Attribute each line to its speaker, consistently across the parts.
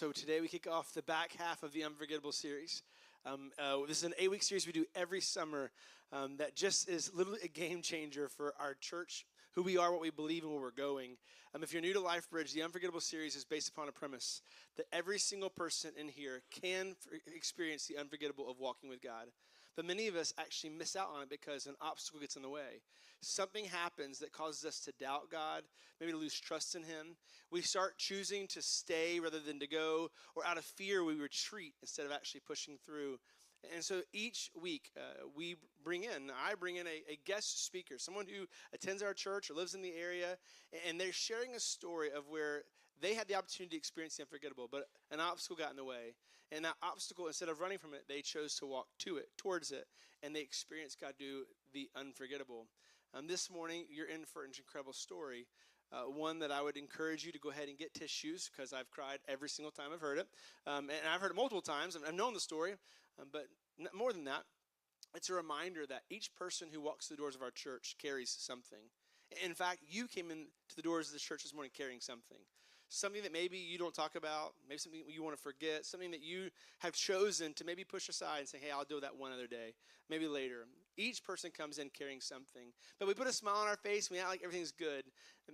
Speaker 1: So today we kick off the back half of the Unforgettable series. This is an 8-week series we do every summer that just is literally a game changer for our church, who we are, what we believe, and where we're going. If you're new to LifeBridge, the Unforgettable series is based upon a premise that every single person in here can experience the unforgettable of walking with God. But many of us actually miss out on it because an obstacle gets in the way. Something happens that causes us to doubt God, maybe to lose trust in Him. We start choosing to stay rather than to go, or out of fear, we retreat instead of actually pushing through. And so each week, I bring in a guest speaker, someone who attends our church or lives in the area, and they're sharing a story of where they had the opportunity to experience the unforgettable, but an obstacle got in the way. And that obstacle, instead of running from it, they chose to walk towards it, and they experienced God do the unforgettable. This morning, you're in for an incredible story. One that I would encourage you to go ahead and get tissues, because I've cried every single time I've heard it. And I've heard it multiple times. I've known the story. But more than that, it's a reminder that each person who walks through the doors of our church carries something. In fact, you came into the doors of the church this morning carrying something. Something that maybe you don't talk about, maybe something you want to forget, something that you have chosen to maybe push aside and say, hey, I'll do that one other day, maybe later. Each person comes in carrying something. But we put a smile on our face, we act like everything's good.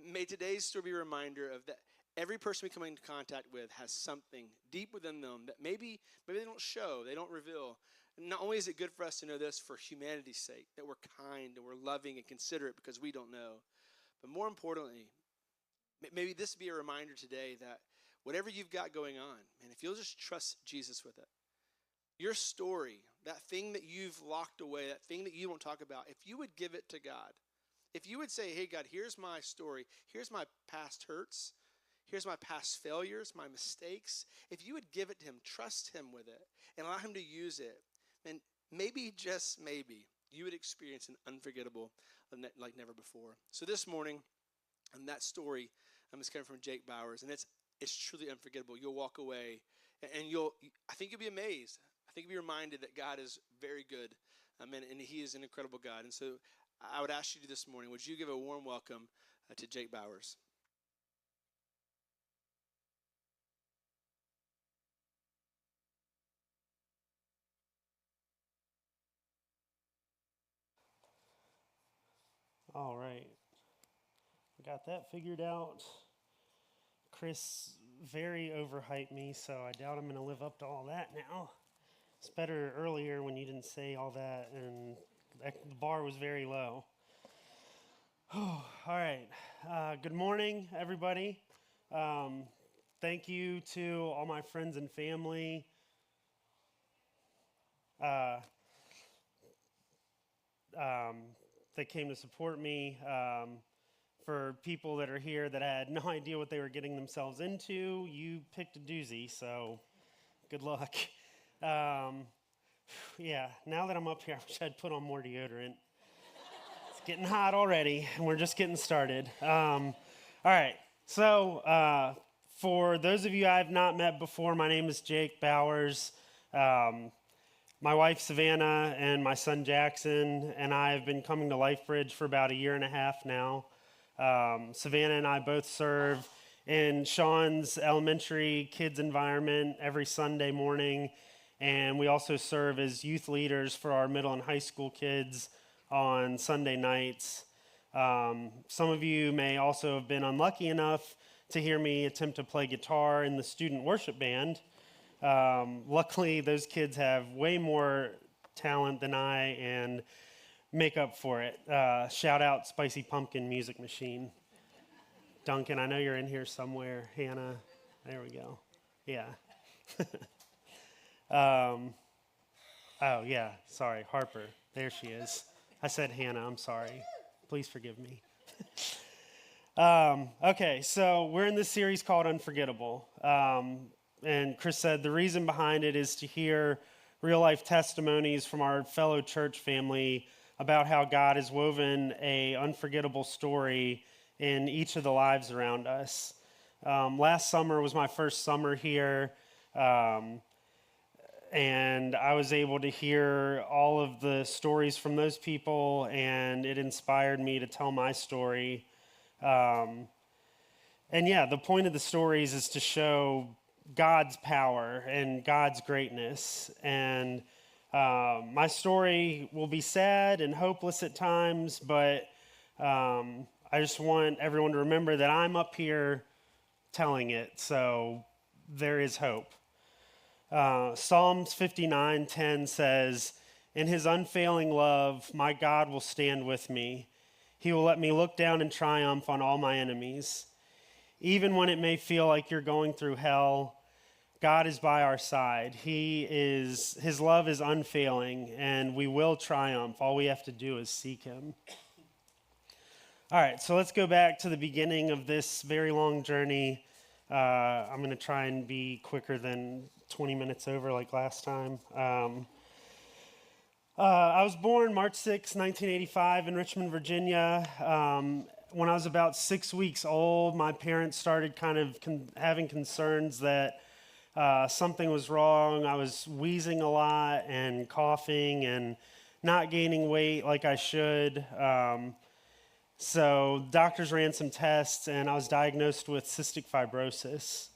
Speaker 1: May today's story be a reminder of that every person we come into contact with has something deep within them that maybe they don't show, they don't reveal. Not only is it good for us to know this for humanity's sake, that we're kind and we're loving and considerate because we don't know, but more importantly, maybe this be a reminder today that whatever you've got going on, man, if you'll just trust Jesus with it, your story, that thing that you've locked away, that thing that you won't talk about, if you would give it to God, if you would say, hey, God, here's my story, here's my past hurts, here's my past failures, my mistakes, if you would give it to Him, trust Him with it, and allow Him to use it, and maybe, just maybe, you would experience an unforgettable like never before. So this morning, and that story is coming from Jake Bowers, and it's truly unforgettable. You'll walk away, and I think you'll be amazed. I think you'll be reminded that God is very good, and He is an incredible God. And so I would ask you this morning, would you give a warm welcome to Jake Bowers?
Speaker 2: All right. Got that figured out. Chris very overhyped me, so I doubt I'm going to live up to all that now. It's better earlier when you didn't say all that, and the bar was very low. All right. Good morning, everybody. Thank you to all my friends and family. That came to support me. For people that are here that had no idea what they were getting themselves into, you picked a doozy, so good luck. Yeah, now that I'm up here, I wish I'd put on more deodorant. It's getting hot already, and we're just getting started. All right, so for those of you I've not met before, my name is Jake Bowers. My wife, Savannah, and my son, Jackson, and I have been coming to LifeBridge for about a year and a half now. Savannah and I both serve in Sean's elementary kids environment every Sunday morning, and we also serve as youth leaders for our middle and high school kids on Sunday nights. Some of you may also have been unlucky enough to hear me attempt to play guitar in the student worship band. Luckily, those kids have way more talent than I, and make up for it. Shout out Spicy Pumpkin Music Machine. Duncan, I know you're in here somewhere. Hannah, there we go. Yeah. Oh, yeah, sorry, Harper. There she is. I said Hannah, I'm sorry. Please forgive me. Okay, so we're in this series called Unforgettable. And Chris said the reason behind it is to hear real-life testimonies from our fellow church family about how God has woven an unforgettable story in each of the lives around us. Last summer was my first summer here, and I was able to hear all of the stories from those people, and it inspired me to tell my story. And yeah, the point of the stories is to show God's power and God's greatness. And my story will be sad and hopeless at times, but I just want everyone to remember that I'm up here telling it, so there is hope. Psalms 59:10 says, "In his unfailing love, my God will stand with me. He will let me look down in triumph on all my enemies. Even when it may feel like you're going through hell, God is by our side. His love is unfailing, and we will triumph. All we have to do is seek him." All right, so let's go back to the beginning of this very long journey. I'm going to try and be quicker than 20 minutes over like last time. I was born March 6, 1985 in Richmond, Virginia. When I was about 6 weeks old, my parents started kind of having concerns that something was wrong. I was wheezing a lot and coughing and not gaining weight like I should. So doctors ran some tests, and I was diagnosed with cystic fibrosis.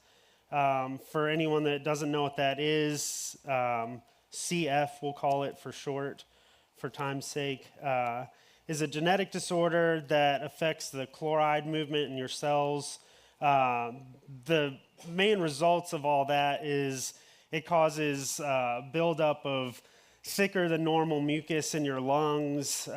Speaker 2: For anyone that doesn't know what that is, CF, we'll call it for short, for time's sake, is a genetic disorder that affects the chloride movement in your cells. The main results of all that is it causes buildup of thicker than normal mucus in your lungs.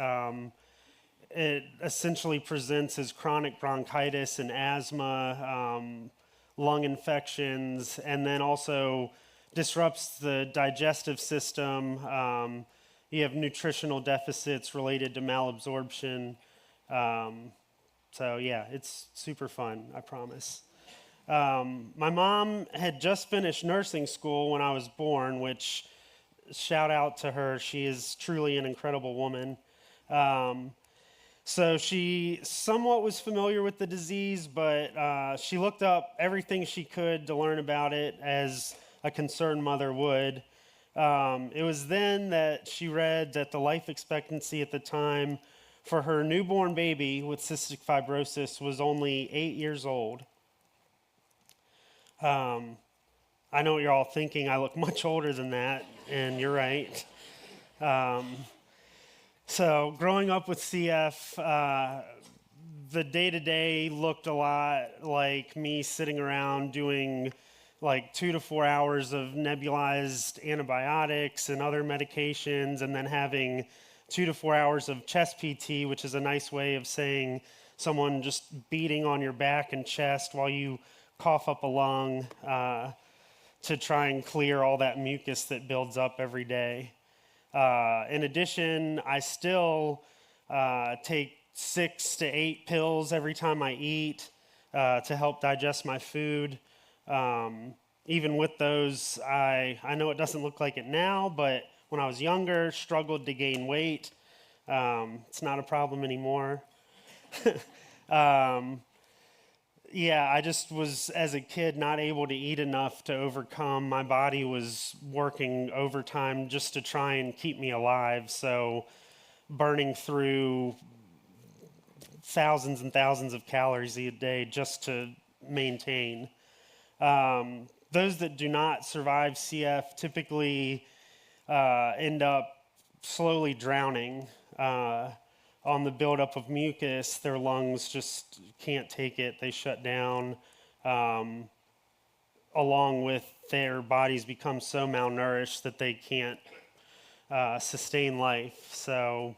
Speaker 2: It essentially presents as chronic bronchitis and asthma, lung infections, and then also disrupts the digestive system. You have nutritional deficits related to malabsorption. So yeah, it's super fun, I promise. My mom had just finished nursing school when I was born, which, shout out to her. She is truly an incredible woman. So she somewhat was familiar with the disease, but she looked up everything she could to learn about it, as a concerned mother would. It was then that she read that the life expectancy at the time for her newborn baby with cystic fibrosis was only 8 years old. I know what you're all thinking. I look much older than that, and you're right. So growing up with CF, the day-to-day looked a lot like me sitting around doing like 2 to 4 hours of nebulized antibiotics and other medications, and then having 2 to 4 hours of chest PT, which is a nice way of saying someone just beating on your back and chest while you cough up a lung to try and clear all that mucus that builds up every day. In addition, I still take 6 to 8 pills every time I eat to help digest my food. Even with those, I know it doesn't look like it now, but when I was younger, struggled to gain weight. It's not a problem anymore. Yeah, I just was, as a kid, not able to eat enough to overcome. My body was working overtime just to try and keep me alive, so burning through thousands and thousands of calories a day just to maintain. Those that do not survive CF typically end up slowly drowning on the buildup of mucus. Their lungs just can't take it. They shut down, along with their bodies become so malnourished that they can't sustain life. So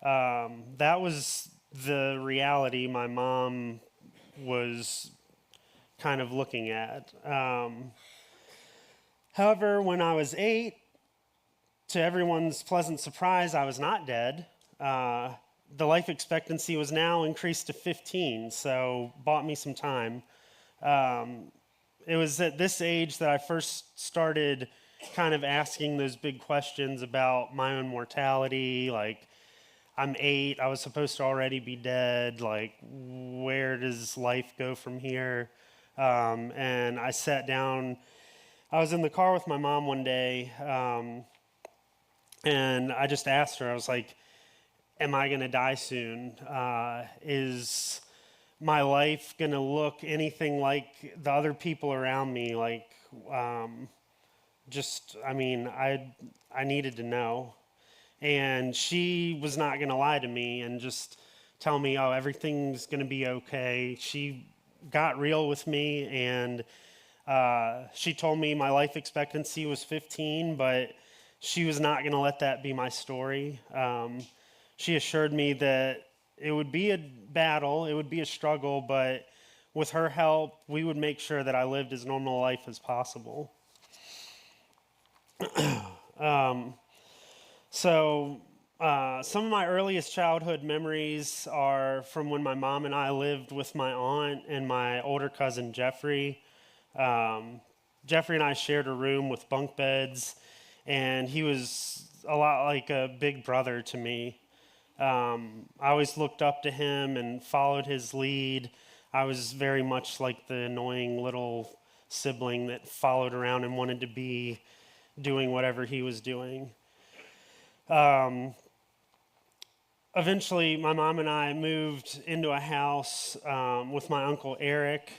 Speaker 2: that was the reality my mom was kind of looking at. However, when I was 8, to everyone's pleasant surprise, I was not dead. The life expectancy was now increased to 15, so bought me some time. It was at this age that I first started kind of asking those big questions about my own mortality. Like, I'm 8, I was supposed to already be dead. Like, where does life go from here? And I sat down. I was in the car with my mom one day, and I just asked her, I was like, am I going to die soon? Is my life going to look anything like the other people around me? Like, I needed to know. And she was not going to lie to me and just tell me, oh, everything's going to be okay. She got real with me, and she told me my life expectancy was 15, but she was not going to let that be my story. She assured me that it would be a battle, it would be a struggle, but with her help, we would make sure that I lived as normal a life as possible. Some of my earliest childhood memories are from when my mom and I lived with my aunt and my older cousin Jeffrey. Jeffrey and I shared a room with bunk beds, and he was a lot like a big brother to me. I always looked up to him and followed his lead. I was very much like the annoying little sibling that followed around and wanted to be doing whatever he was doing. Eventually, my mom and I moved into a house with my uncle Eric.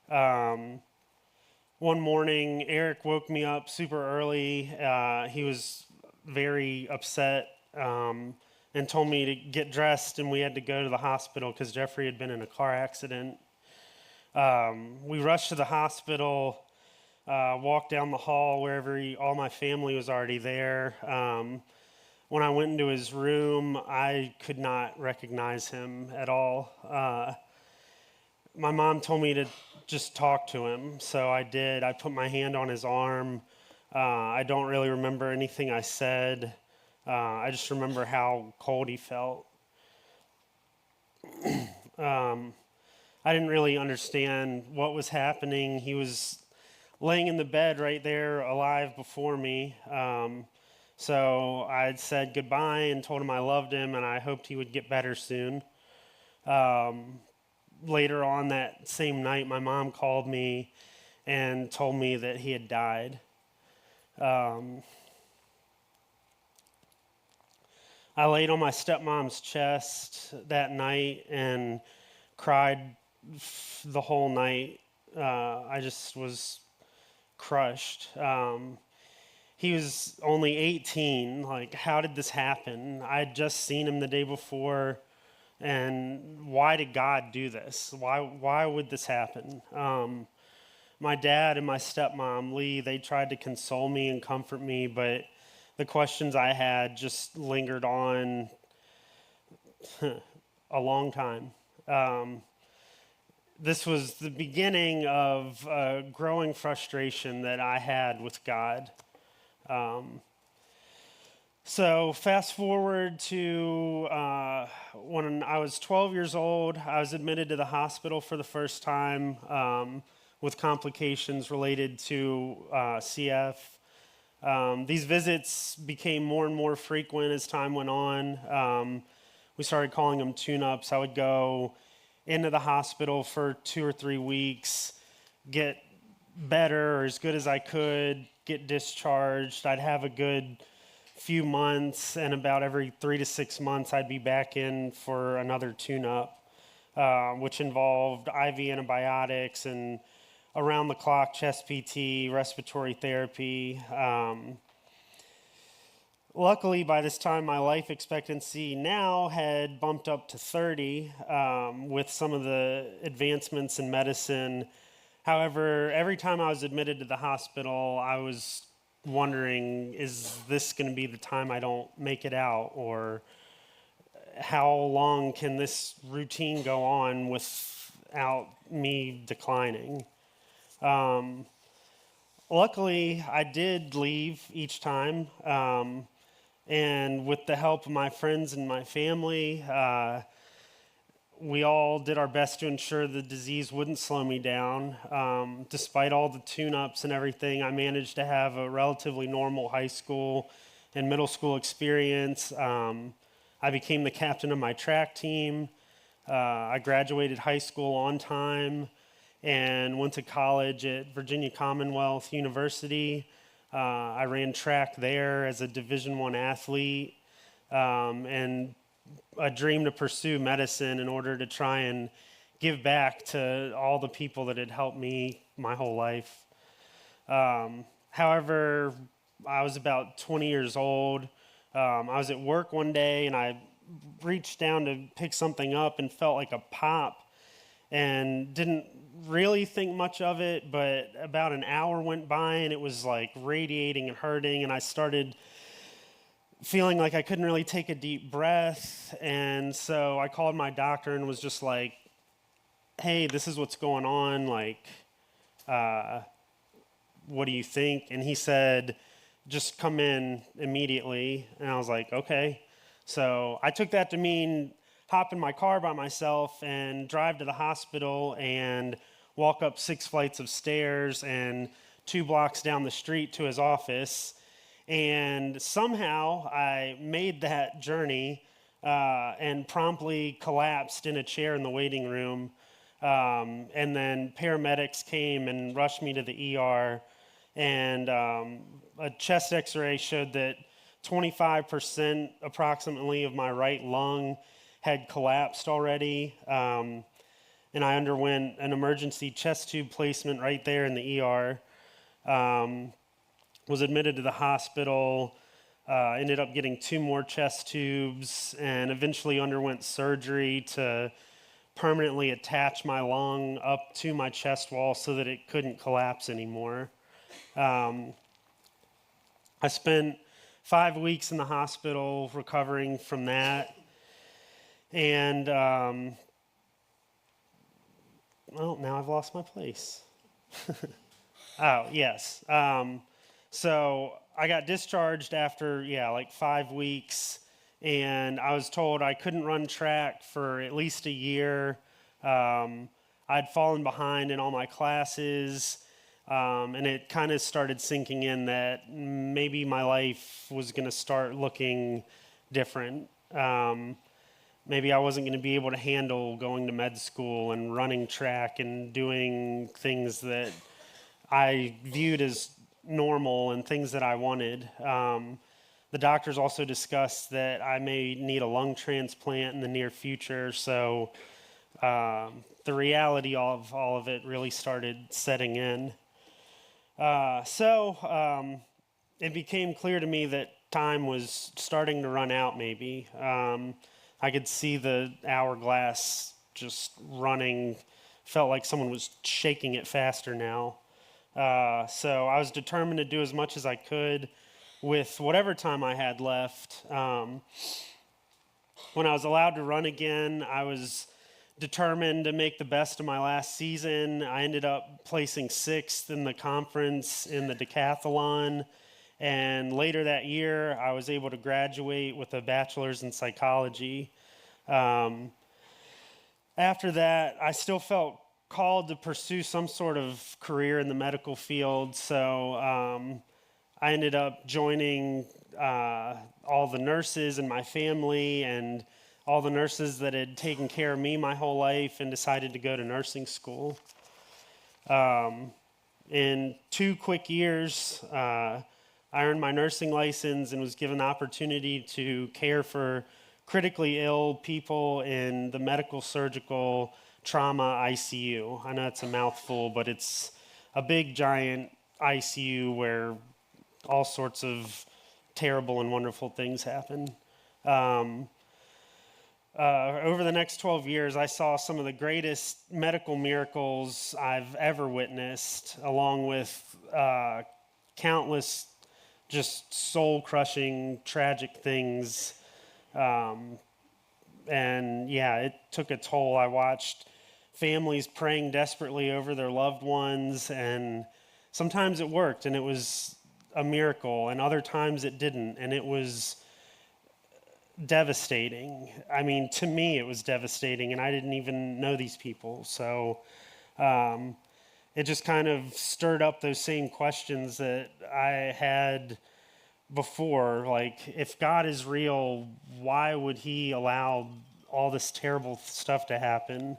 Speaker 2: One morning, Eric woke me up super early. He was very upset and told me to get dressed, and we had to go to the hospital because Jeffrey had been in a car accident. We rushed to the hospital, walked down the hall wherever all my family was already there. When I went into his room, I could not recognize him at all. My mom told me to just talk to him, so I did. I put my hand on his arm. I don't really remember anything I said. I just remember how cold he felt. I didn't really understand what was happening. He was laying in the bed right there, alive before me. So I said goodbye and told him I loved him and I hoped he would get better soon. Later on that same night, my mom called me and told me that he had died. I laid on my stepmom's chest that night and cried the whole night. I just was crushed. He was only 18. Like, how did this happen? I had just seen him the day before. And why did God do this? Why would this happen? My dad and my stepmom, Lee, they tried to console me and comfort me, but the questions I had just lingered on a long time. This was the beginning of a growing frustration that I had with God. So fast forward to when I was 12 years old, I was admitted to the hospital for the first time with complications related to CF. These visits became more and more frequent as time went on. We started calling them tune-ups. I would go into the hospital for 2 or 3 weeks, get better or as good as I could, get discharged. I'd have a good few months, and about every 3 to 6 months, I'd be back in for another tune-up, which involved IV antibiotics and around-the-clock chest PT, respiratory therapy. Luckily, by this time, my life expectancy now had bumped up to 30 with some of the advancements in medicine. However, every time I was admitted to the hospital, I was wondering, is this going to be the time I don't make it out? Or how long can this routine go on without me declining? Luckily, I did leave each time. And with the help of my friends and my family, we all did our best to ensure the disease wouldn't slow me down. Despite all the tune-ups and everything, I managed to have a relatively normal high school and middle school experience. I became the captain of my track team. I graduated high school on time and went to college at Virginia Commonwealth University. I ran track there as a Division I athlete, and a dream to pursue medicine in order to try and give back to all the people that had helped me my whole life. However, I was about 20 years old. I was at work one day and I reached down to pick something up and felt like a pop and didn't really think much of it, but about an hour went by and it was like radiating and hurting, and I started feeling like I couldn't really take a deep breath. And so I called my doctor and was just like, hey, this is what's going on. Like, what do you think? And he said, just come in immediately. And I was like, okay. So I took that to mean hop in my car by myself and drive to the hospital and walk up 6 flights of stairs and 2 blocks down the street to his office. And somehow I made that journey and promptly collapsed in a chair in the waiting room. And then paramedics came and rushed me to the ER. And a chest x-ray showed that 25% approximately of my right lung had collapsed already. And I underwent an emergency chest tube placement right there in the ER. Was admitted to the hospital, ended up getting 2 more chest tubes, and eventually underwent surgery to permanently attach my lung up to my chest wall so that it couldn't collapse anymore. I spent 5 weeks in the hospital recovering from that. And, well, now I've lost my place. Oh, yes. So I got discharged after, like 5 weeks, and I was told I couldn't run track for at least a year. I'd fallen behind in all my classes, and it kind of started sinking in that maybe my life was going to start looking different. Maybe I wasn't going to be able to handle going to med school and running track and doing things that I viewed as normal and things that I wanted. The doctors also discussed that I may need a lung transplant in the near future, so the reality of all of it really started setting in. So it became clear to me that time was starting to run out maybe. I could see the hourglass just running, felt like someone was shaking it faster now. So I was determined to do as much as I could with whatever time I had left. When I was allowed to run again, I was determined to make the best of my last season. I ended up placing 6th in the conference in the decathlon. And later that year, I was able to graduate with a bachelor's in psychology. After that, I still felt called to pursue some sort of career in the medical field. So I ended up joining all the nurses in my family and all the nurses that had taken care of me my whole life, and decided to go to nursing school. In 2 quick years, I earned my nursing license and was given the opportunity to care for critically ill people in the medical, surgical, trauma ICU. I know it's a mouthful, but it's a big, giant ICU where all sorts of terrible and wonderful things happen. Over the next 12 years, I saw some of the greatest medical miracles I've ever witnessed, along with countless just soul-crushing, tragic things. And it took a toll. I watched families praying desperately over their loved ones, and sometimes it worked, and it was a miracle, and other times it didn't, and it was devastating. I mean, to me, it was devastating, and I didn't even know these people. So it just kind of stirred up those same questions that I had before. Like, if God is real, why would he allow all this terrible stuff to happen?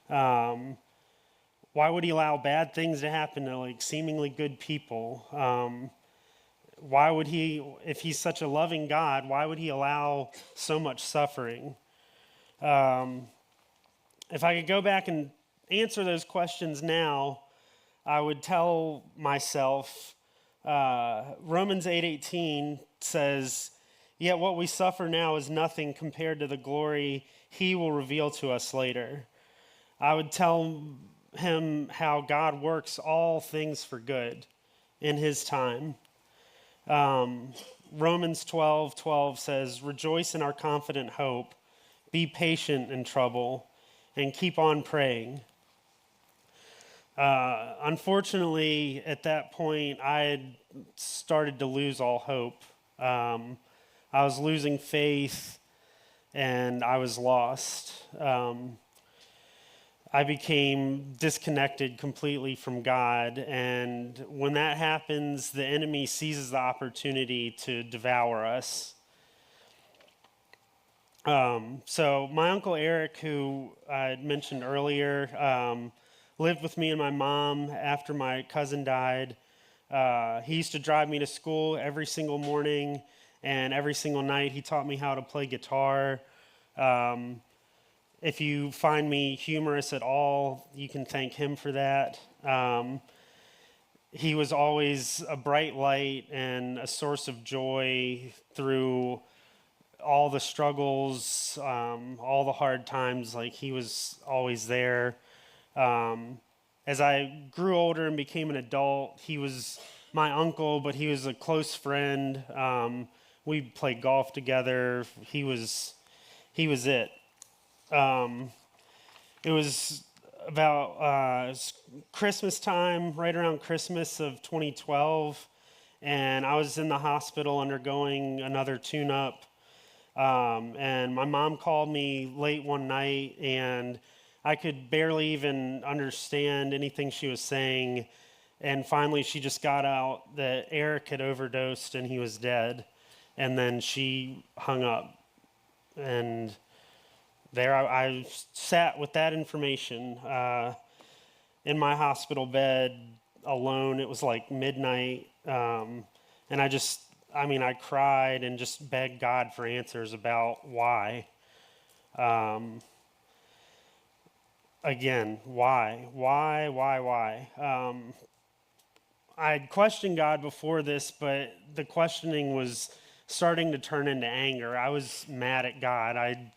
Speaker 2: Why would he allow bad things to happen to like seemingly good people? Why would he, if he's such a loving God, why would he allow so much suffering? If I could go back and answer those questions now, I would tell myself, Romans 8:18 says, "Yet what we suffer now is nothing compared to the glory he will reveal to us later." I would tell him how God works all things for good in his time. Romans 12:12 says, "Rejoice in our confident hope, be patient in trouble, and keep on praying." Unfortunately, at that point, I had started to lose all hope. I was losing faith, and I was lost. I became disconnected completely from God, and when that happens, the enemy seizes the opportunity to devour us. So my uncle Eric, who I had mentioned earlier, lived with me and my mom after my cousin died. He used to drive me to school every single morning, and every single night he taught me how to play guitar. If you find me humorous at all, you can thank him for that. He was always a bright light and a source of joy through all the struggles, all the hard times. Like, he was always there. As I grew older and became an adult, he was my uncle, but he was a close friend. We played golf together. He was it. It was about Christmas time, right around Christmas of 2012, and I was in the hospital undergoing another tune-up. And my mom called me late one night, and I could barely even understand anything she was saying. And finally, she just got out that Eric had overdosed and he was dead. And then she hung up. And there I sat with that information in my hospital bed alone. It was like midnight. And I cried and just begged God for answers about why. Again, why? I'd questioned God before this, but the questioning was starting to turn into anger. I was mad at God. I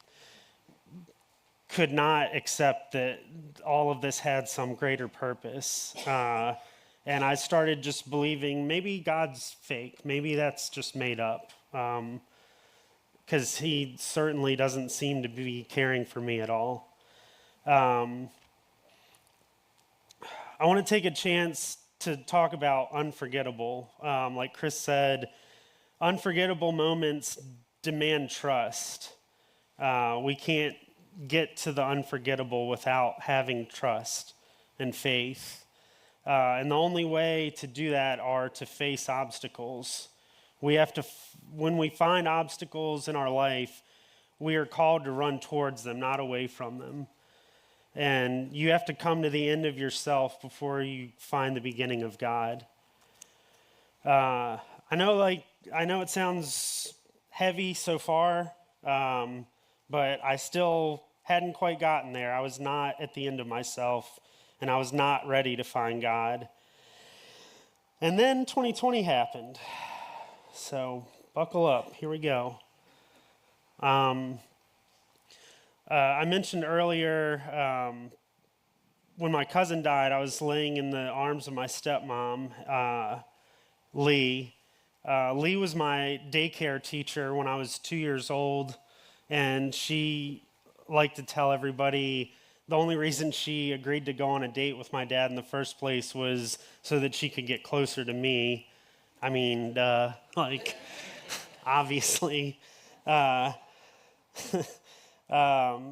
Speaker 2: could not accept that all of this had some greater purpose. And I started just believing maybe God's fake. Maybe that's just made up. Because he certainly doesn't seem to be caring for me at all. I want to take a chance to talk about unforgettable. Like Chris said, unforgettable moments demand trust. We can't get to the unforgettable without having trust and faith. And the only way to do that are to face obstacles. We have to, when we find obstacles in our life, we are called to run towards them, not away from them. And you have to come to the end of yourself before you find the beginning of God. I know it sounds heavy so far, but I still hadn't quite gotten there. I was not at the end of myself, and I was not ready to find God. And then 2020 happened. So buckle up. Here we go. I mentioned earlier when my cousin died, I was laying in the arms of my stepmom, Lee. Lee was my daycare teacher when I was 2 years old, and she liked to tell everybody the only reason she agreed to go on a date with my dad in the first place was so that she could get closer to me. I mean, obviously.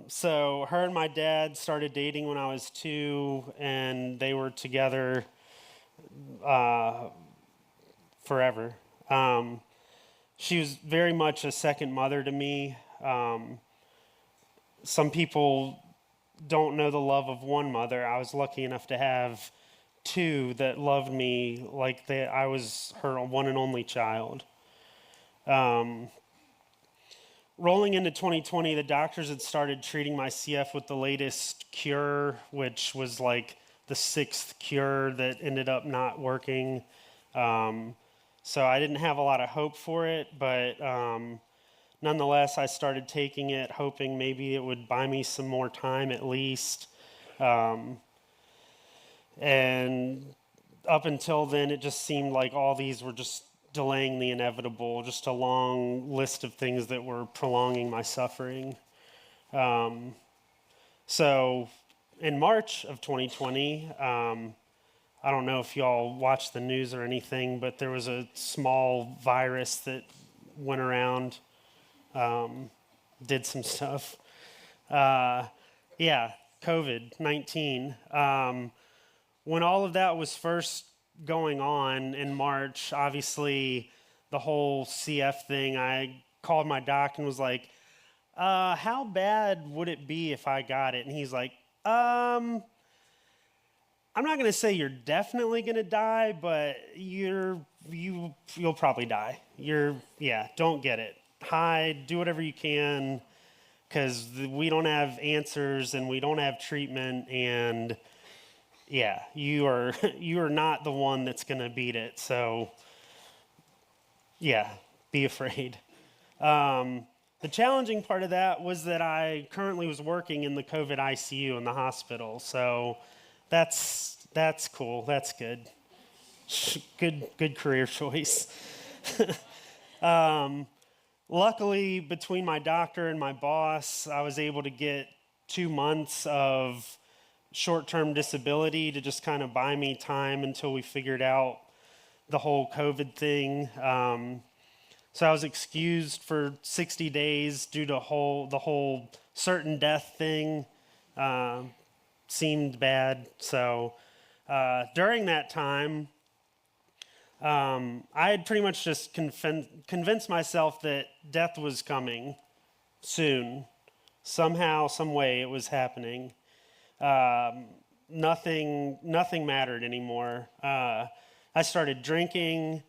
Speaker 2: So her and my dad started dating when I was 2, and they were together forever. She was very much a second mother to me. Some people don't know the love of one mother. I was lucky enough to have 2 that loved me like I was her one and only child. Rolling into 2020, the doctors had started treating my CF with the latest cure, which was like the sixth cure that ended up not working. So I didn't have a lot of hope for it, but nonetheless, I started taking it, hoping maybe it would buy me some more time at least. And up until then, it just seemed like all these were just delaying the inevitable, just a long list of things that were prolonging my suffering. So in March of 2020, I don't know if y'all watched the news or anything, but there was a small virus that went around, did some stuff. Yeah, COVID-19. When all of that was first going on in March, obviously the whole CF thing, I called my doc and was like, how bad would it be if I got it? And he's like, I'm not going to say you're definitely going to die, but you'll probably die. Don't get it. Hide, do whatever you can, because we don't have answers and we don't have treatment, and yeah, you are not the one that's going to beat it. So yeah, be afraid. The challenging part of that was that I currently was working in the COVID ICU in the hospital. So that's cool. That's good. Good career choice. Luckily, between my doctor and my boss, I was able to get 2 months of short-term disability to just kind of buy me time until we figured out the whole COVID thing. So I was excused for 60 days due to the whole certain death thing. Seemed bad. So during that time, I had pretty much just convinced myself that death was coming soon. Somehow, some way, it was happening. Nothing mattered anymore. I started drinking,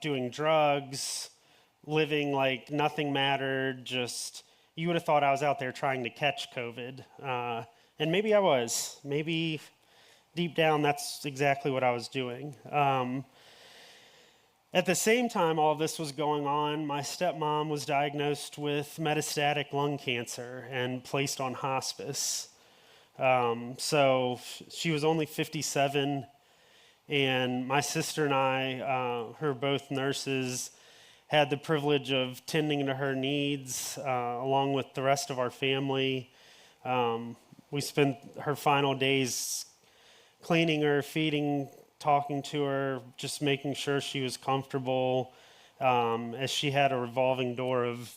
Speaker 2: doing drugs, living like nothing mattered. Just, you would have thought I was out there trying to catch COVID. And maybe I was. Maybe deep down, that's exactly what I was doing. At the same time all this was going on, my stepmom was diagnosed with metastatic lung cancer and placed on hospice. So she was only 57, and my sister and I, who are both nurses, had the privilege of tending to her needs along with the rest of our family. We spent her final days cleaning her, feeding, talking to her, just making sure she was comfortable, as she had a revolving door of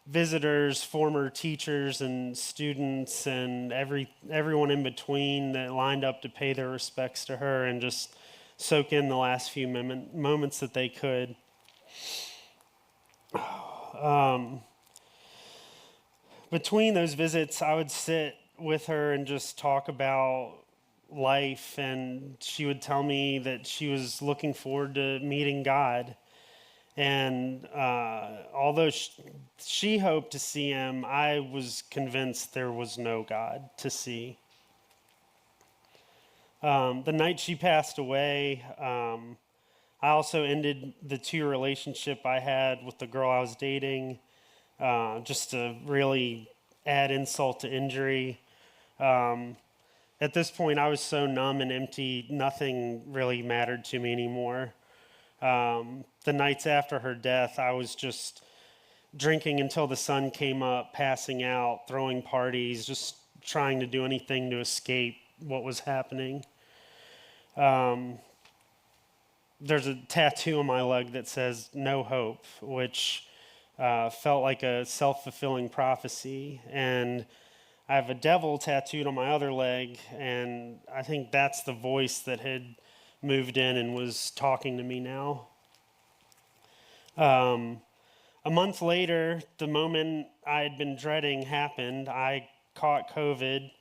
Speaker 2: visitors, former teachers and students, and everyone in between that lined up to pay their respects to her and just soak in the last few moments that they could. Between those visits, I would sit with her and just talk about life, and she would tell me that she was looking forward to meeting God. And although she hoped to see him, I was convinced there was no God to see. The night she passed away, I also ended the 2 relationship I had with the girl I was dating, just to really add insult to injury. At this point, I was so numb and empty, nothing really mattered to me anymore. The nights after her death, I was just drinking until the sun came up, passing out, throwing parties, just trying to do anything to escape what was happening. There's a tattoo on my leg that says "No Hope," which felt like a self-fulfilling prophecy. And I have a devil tattooed on my other leg, and I think that's the voice that had moved in and was talking to me now. A month later, the moment I had been dreading happened. I caught COVID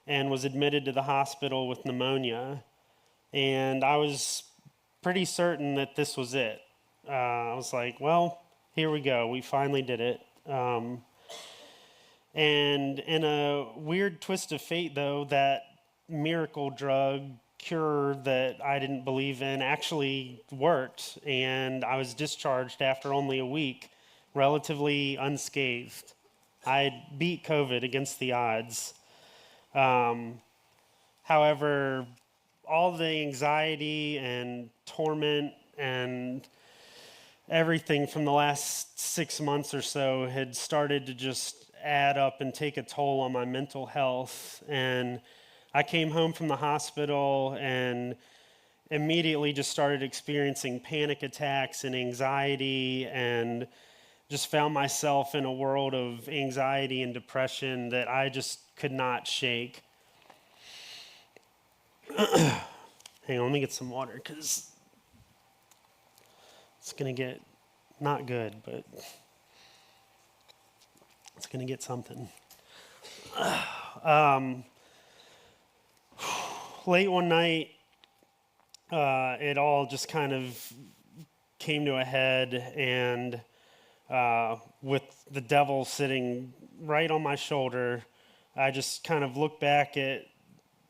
Speaker 2: and was admitted to the hospital with pneumonia. And I was pretty certain that this was it. I was like, well, here we go. We finally did it. And in a weird twist of fate, though, that miracle drug cure that I didn't believe in actually worked, and I was discharged after only a week, relatively unscathed. I beat COVID against the odds. However, all the anxiety and torment and everything from the last 6 months or so had started to just add up and take a toll on my mental health. And I came home from the hospital and immediately just started experiencing panic attacks and anxiety, and just found myself in a world of anxiety and depression that I just could not shake. Hang on, let me get some water because it's going to get not good, but it's going to get something. Late one night, it all just kind of came to a head, and with the devil sitting right on my shoulder, I just kind of looked back at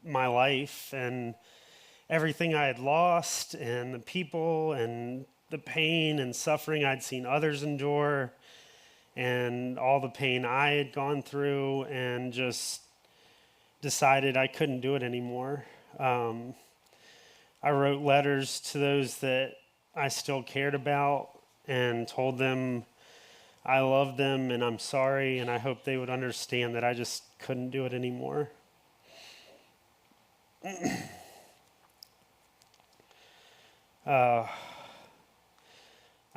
Speaker 2: my life and everything I had lost, and the people and the pain and suffering I'd seen others endure, and all the pain I had gone through, and just decided I couldn't do it anymore. I wrote letters to those that I still cared about and told them I loved them and I'm sorry, and I hope they would understand that I just couldn't do it anymore. I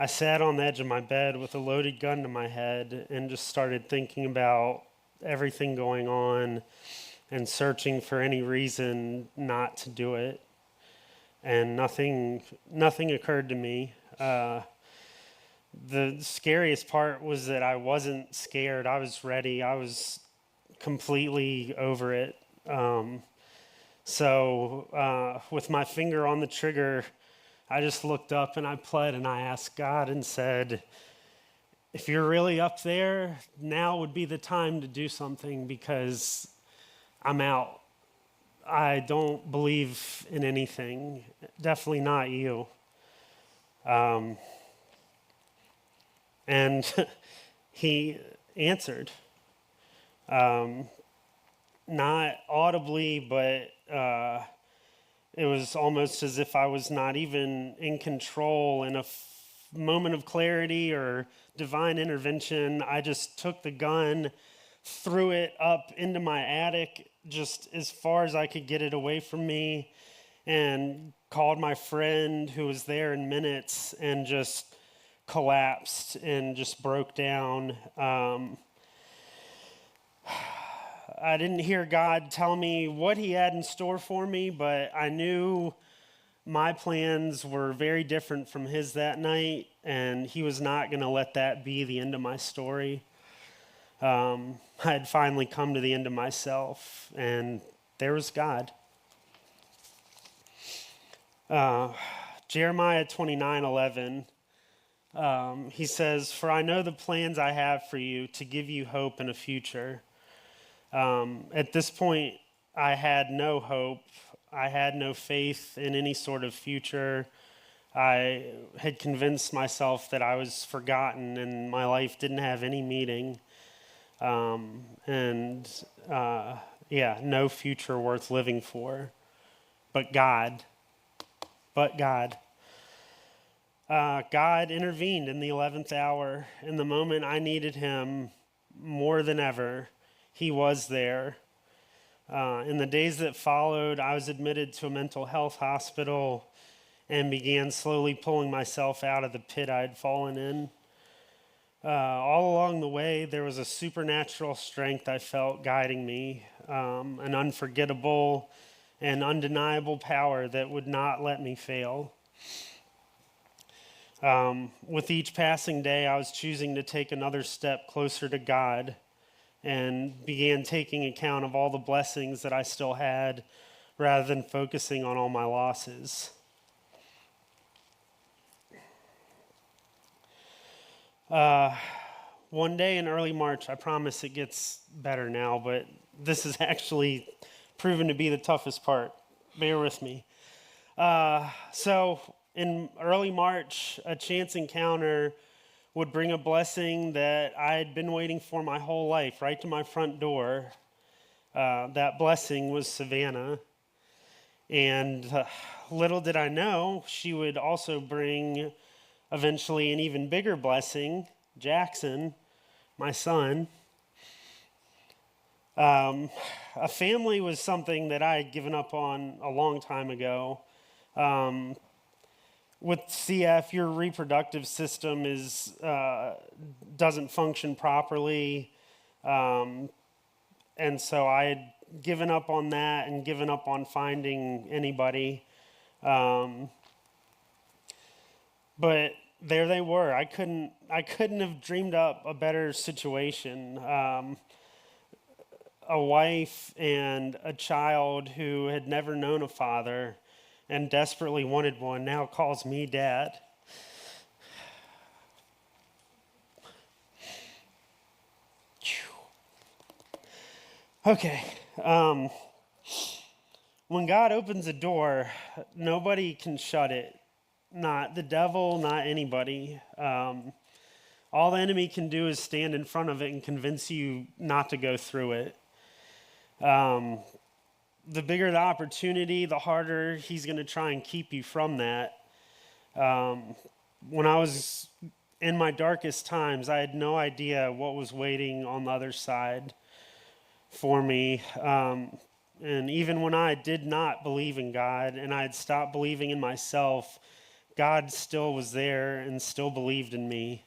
Speaker 2: sat on the edge of my bed with a loaded gun to my head and just started thinking about everything going on and searching for any reason not to do it. And nothing occurred to me. The scariest part was that I wasn't scared. I was ready. I was completely over it. So with my finger on the trigger, I just looked up and I pled and I asked God and said, if you're really up there, now would be the time to do something because I'm out. I don't believe in anything, definitely not you. And he answered, not audibly, but it was almost as if I was not even in control. In a moment of clarity or divine intervention, I just took the gun, threw it up into my attic just as far as I could get it away from me, and called my friend who was there in minutes and just collapsed and just broke down. I didn't hear God tell me what he had in store for me, but I knew my plans were very different from his that night, and he was not going to let that be the end of my story. I had finally come to the end of myself, and there was God. Jeremiah 29:11, he says, "For I know the plans I have for you to give you hope and a future." At this point, I had no hope. I had no faith in any sort of future. I had convinced myself that I was forgotten and my life didn't have any meaning. No future worth living for. But God. God intervened in the 11th hour. In the moment I needed him more than ever, he was there. In the days that followed, I was admitted to a mental health hospital and began slowly pulling myself out of the pit I'd fallen in. All along the way, there was a supernatural strength I felt guiding me, an unforgettable and undeniable power that would not let me fail. With each passing day, I was choosing to take another step closer to God and began taking account of all the blessings that I still had rather than focusing on all my losses. One day in early March, I promise it gets better now, but this is actually proven to be the toughest part. Bear with me. So in early March, a chance encounter would bring a blessing that I had been waiting for my whole life, right to my front door. That blessing was Savannah. And little did I know, she would also bring eventually an even bigger blessing, Jackson, my son. A family was something that I had given up on a long time ago. With CF, your reproductive system doesn't function properly, and so I had given up on that and given up on finding anybody. But there they were. I couldn't have dreamed up a better situation. A wife and a child who had never known a father and desperately wanted one now calls me dad. Okay. When God opens a door, nobody can shut it. Not the devil, not anybody. All the enemy can do is stand in front of it and convince you not to go through it. The bigger the opportunity, the harder he's going to try and keep you from that. When I was in my darkest times, I had no idea what was waiting on the other side for me. And even when I did not believe in God and I had stopped believing in myself, God still was there and still believed in me.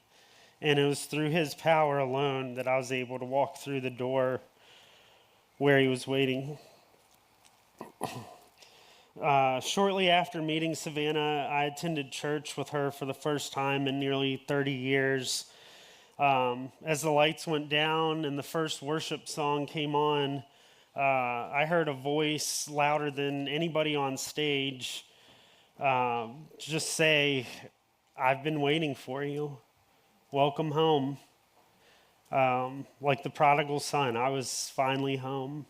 Speaker 2: And it was through his power alone that I was able to walk through the door where he was waiting. Shortly after meeting Savannah, I attended church with her for the first time in nearly 30 years. As the lights went down and the first worship song came on, I heard a voice louder than anybody on stage just say, "I've been waiting for you. Welcome home." Like the prodigal son, I was finally home.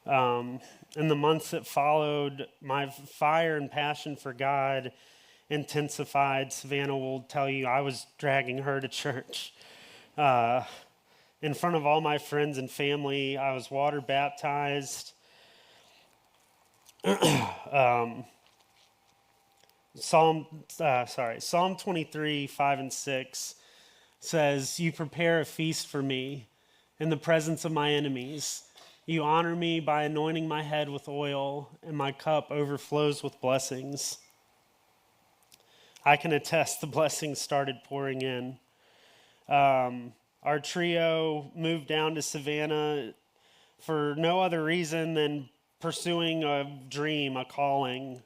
Speaker 2: In the months that followed, my fire and passion for God intensified. Savannah will tell you I was dragging her to church. In front of all my friends and family, I was water baptized. Psalm 23, 5 and 6 says, "You prepare a feast for me in the presence of my enemies. You honor me by anointing my head with oil, and my cup overflows with blessings." I can attest the blessings started pouring in. Our trio moved down to Savannah for no other reason than pursuing a dream, a calling.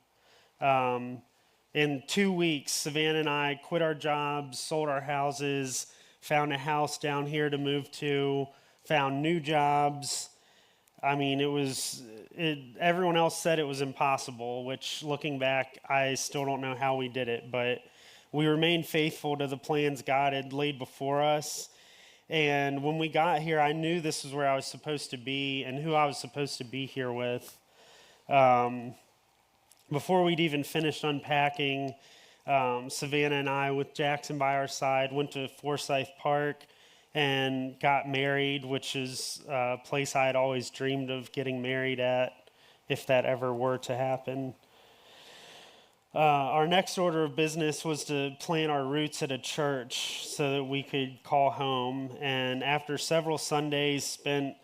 Speaker 2: In 2 weeks, Savannah and I quit our jobs, sold our houses, found a house down here to move to, found new jobs. I mean, everyone else said it was impossible, which looking back, I still don't know how we did it, but we remained faithful to the plans God had laid before us. And when we got here, I knew this is where I was supposed to be and who I was supposed to be here with. Before we'd even finished unpacking, Savannah and I, with Jackson by our side, went to Forsyth Park and got married, which is a place I had always dreamed of getting married at, if that ever were to happen. Our next order of business was to plant our roots at a church so that we could call home. And after several Sundays spent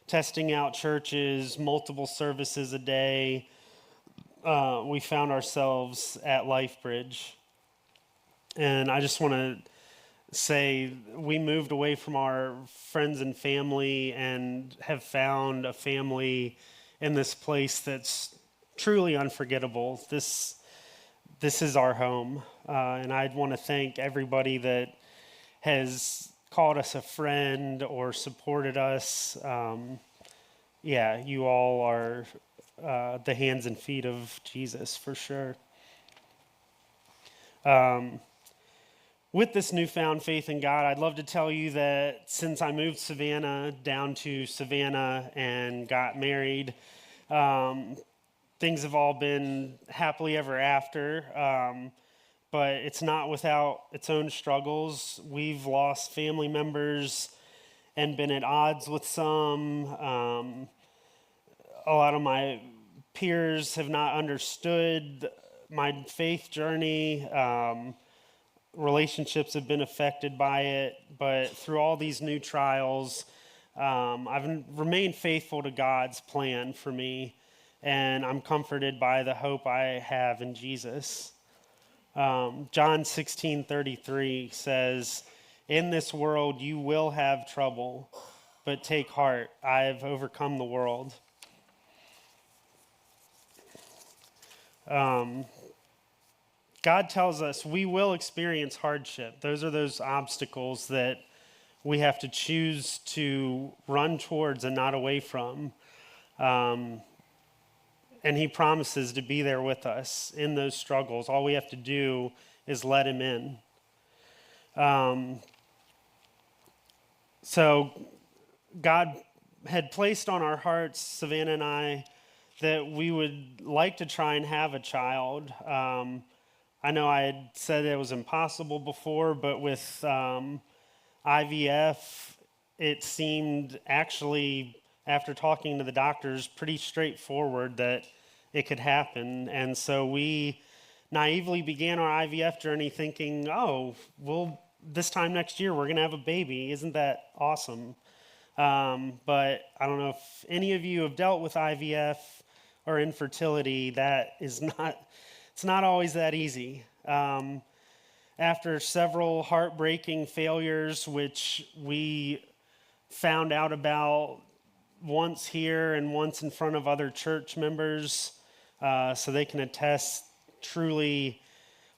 Speaker 2: testing out churches, multiple services a day, we found ourselves at LifeBridge. And I just want to say we moved away from our friends and family and have found a family in this place that's truly unforgettable. This is our home. And I'd want to thank everybody that has called us a friend or supported us. You all are the hands and feet of Jesus for sure. With this newfound faith in God, I'd love to tell you that since I moved Savannah down to Savannah and got married, Things have all been happily ever after, but it's not without its own struggles. We've lost family members and been at odds with some. A lot of my peers have not understood my faith journey. Relationships have been affected by it, but through all these new trials, I've remained faithful to God's plan for me, and I'm comforted by the hope I have in Jesus. John 16:33 says, "In this world you will have trouble, but take heart, I have overcome the world." God tells us we will experience hardship. Those are those obstacles that we have to choose to run towards and not away from. And he promises to be there with us in those struggles. All we have to do is let him in. So God had placed on our hearts, Savannah and I, that we would like to try and have a child. I know I had said it was impossible before, but with IVF, it seemed actually, after talking to the doctors, pretty straightforward that it could happen. And so we naively began our IVF journey thinking, oh, well, this time next year we're going to have a baby. Isn't that awesome? But I don't know if any of you have dealt with IVF or infertility. That is not, it's not always that easy. After several heartbreaking failures, which we found out about once here and once in front of other church members, so they can attest truly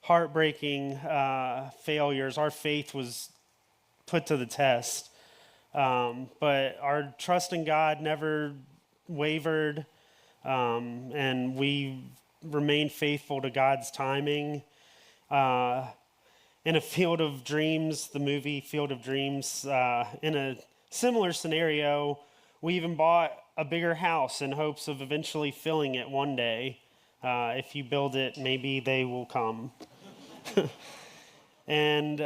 Speaker 2: heartbreaking failures, our faith was put to the test. But our trust in God never wavered, and we remained faithful to God's timing. In a Field of Dreams, the movie Field of Dreams, in a similar scenario, we even bought a bigger house in hopes of eventually filling it one day. If you build it, maybe they will come. And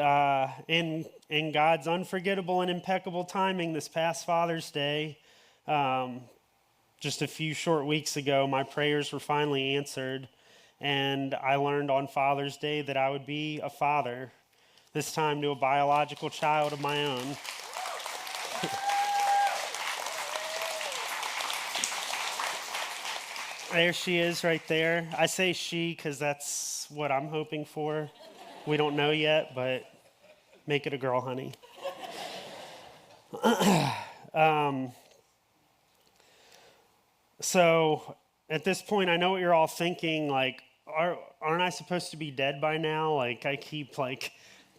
Speaker 2: in God's unforgettable and impeccable timing, this past Father's Day, just a few short weeks ago, my prayers were finally answered. And I learned on Father's Day that I would be a father, this time to a biological child of my own. There she is right there. I say she because that's what I'm hoping for. We don't know yet, but make it a girl, honey. So at this point, I know what you're all thinking, like, aren't I supposed to be dead by now? Like, I keep, like,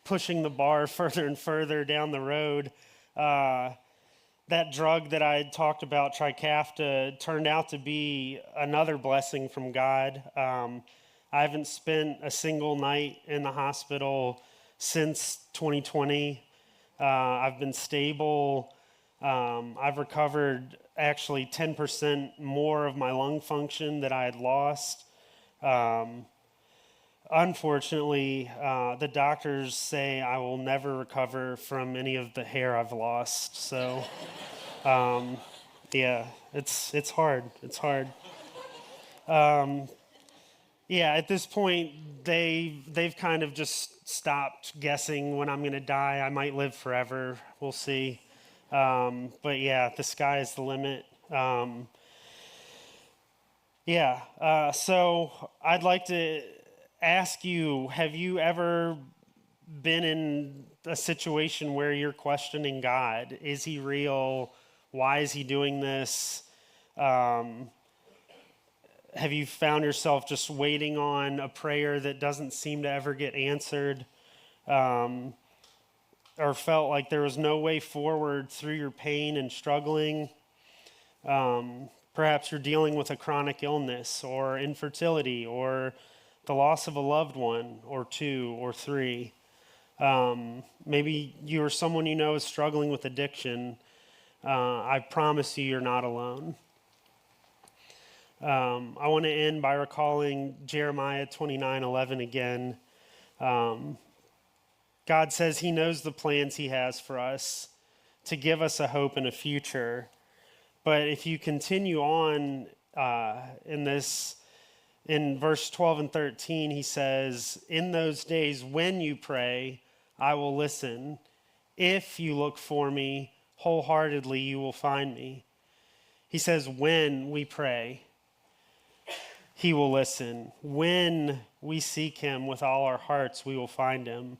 Speaker 2: pushing the bar further and further down the road. That drug that I had talked about, Trikafta, turned out to be another blessing from God. I haven't spent a single night in the hospital since 2020. I've been stable. I've recovered actually 10% more of my lung function that I had lost. Unfortunately, the doctors say I will never recover from any of the hair I've lost. So, yeah, it's hard. It's hard. Yeah, at this point, they've kind of just stopped guessing when I'm going to die. I might live forever. We'll see. But yeah, the sky is the limit. So I'd like to ask you, have you ever been in a situation where you're questioning God? Is he real? Why is he doing this? Have you found yourself just waiting on a prayer that doesn't seem to ever get answered? Or felt like there was no way forward through your pain and struggling? Perhaps you're dealing with a chronic illness or infertility or the loss of a loved one or two or three. Maybe you or someone you know is struggling with addiction. I promise you, you're not alone. I want to end by recalling Jeremiah 29:11 again. God says he knows the plans he has for us to give us a hope and a future. But if you continue on in verse 12 and 13, he says, in those days when you pray, I will listen. If you look for me wholeheartedly, you will find me. He says, when we pray, he will listen. When we seek him with all our hearts, we will find him.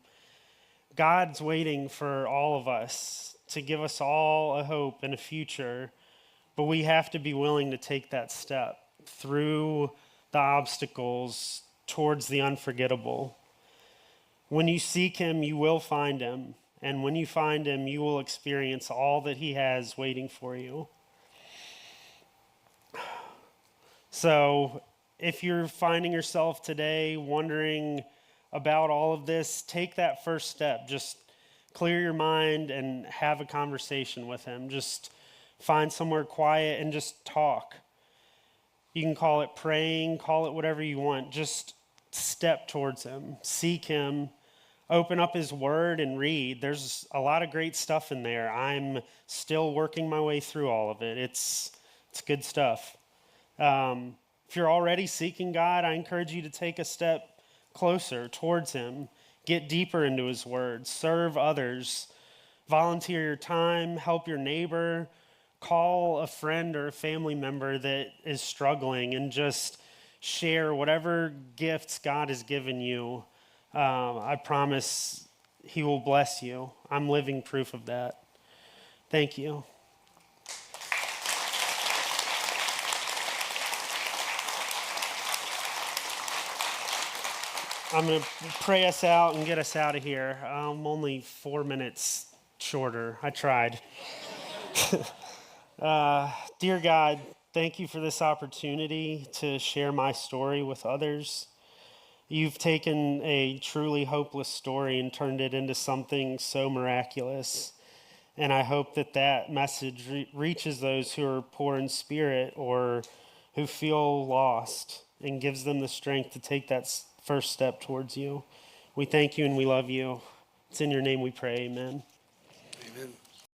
Speaker 2: God's waiting for all of us to give us all a hope and a future, but we have to be willing to take that step through the obstacles towards the unforgettable. When you seek him, you will find him. And when you find him, you will experience all that he has waiting for you. So if you're finding yourself today wondering about all of this, take that first step. Just clear your mind and have a conversation with him. Just find somewhere quiet and just talk. You can call it praying, call it whatever you want. Just step towards him, seek him, open up his word and read. There's a lot of great stuff in there. I'm still working my way through all of it. It's good stuff. If you're already seeking God, I encourage you to take a step closer towards him. Get deeper into his word. Serve others. Volunteer your time. Help your neighbor. Call a friend or a family member that is struggling and just share whatever gifts God has given you. I promise he will bless you. I'm living proof of that. Thank you. I'm going to pray us out and get us out of here. I'm only 4 minutes shorter. I tried. Dear God, thank you for this opportunity to share my story with others. You've taken a truly hopeless story and turned it into something so miraculous. And I hope that that message reaches those who are poor in spirit or who feel lost and gives them the strength to take that first step towards you. We thank you and we love you. It's in your name we pray, amen.
Speaker 1: Amen.